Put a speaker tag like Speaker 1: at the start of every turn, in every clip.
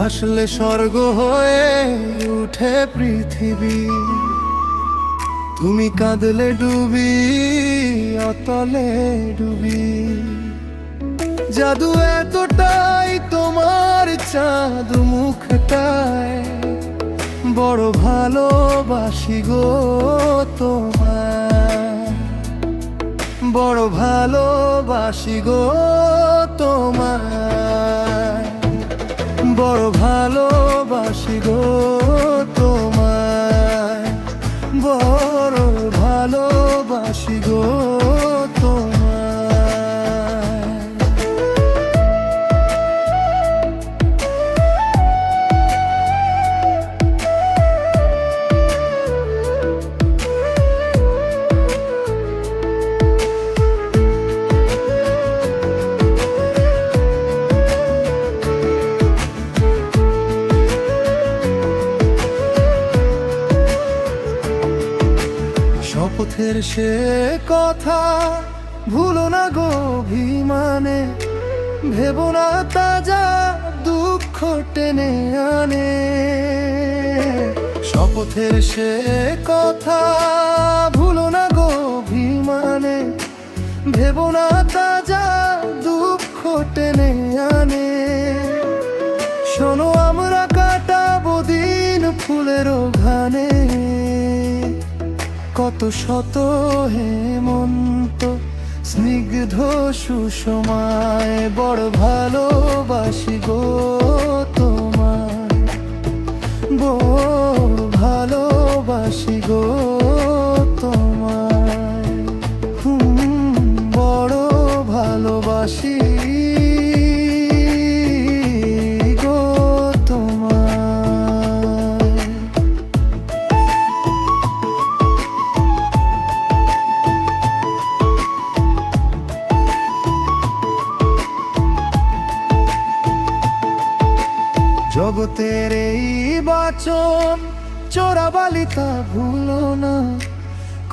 Speaker 1: হাসলে স্বর্গ হয়ে উঠে পৃথিবী, তুমি কাঁদলে ডুবি অতলে ডুবি। জাদু এতটাই তোমার চাঁদ মুখটায়, বড় ভালোবাসি গো তোমায়, বড় ভালোবাসি গো তোমায়, বড় ভালোবাসি গো তোমায়, বড় ভালোবাসি গো তোমায়। শপথের সে কথা ভুলো না গো অভিমানে, ভেবো না তাজা দুঃখ টেনে আনে। শপথের সে কথা ভুলো না গো অভিমানে, ভেবো না তাজা দুঃখ টেনে আনে। শোনো আমরা কাটাবো দিন ফুলের ঘানে, কত শত হেমন্ত স্নিগ্ধ সুষমায়, বড় ভালোবাসি গো তোমায়, বড় ভালোবাসি গো তোমায়, বড় ভালোবাসি গো তোমায়। জগতের এই বাচন চোরাবালিতা ভুলো না,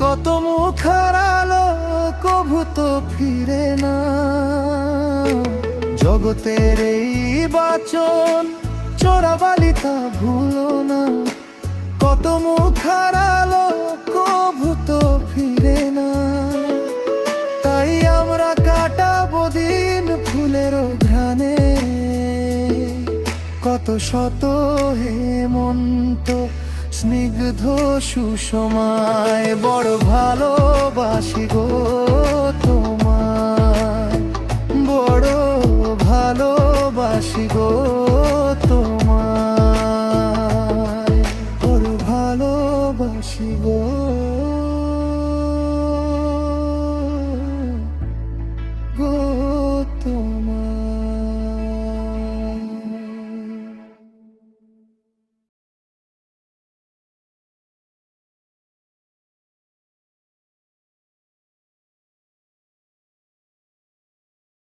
Speaker 1: কত মুখ হারালো কভু তো ফিরে না। জগতের এই বাচন চোরাবালিতা ভুলো না, কত মুখ হারালো কভু তো ফিরে না। তাই আমরা কাটাবো দিন ফুলের ঘ্রাণে, কত শত হেমন্ত স্নিগ্ধ সুষমায়, বড় ভালোবাসি গো তোমায়, বড় ভালোবাসি গো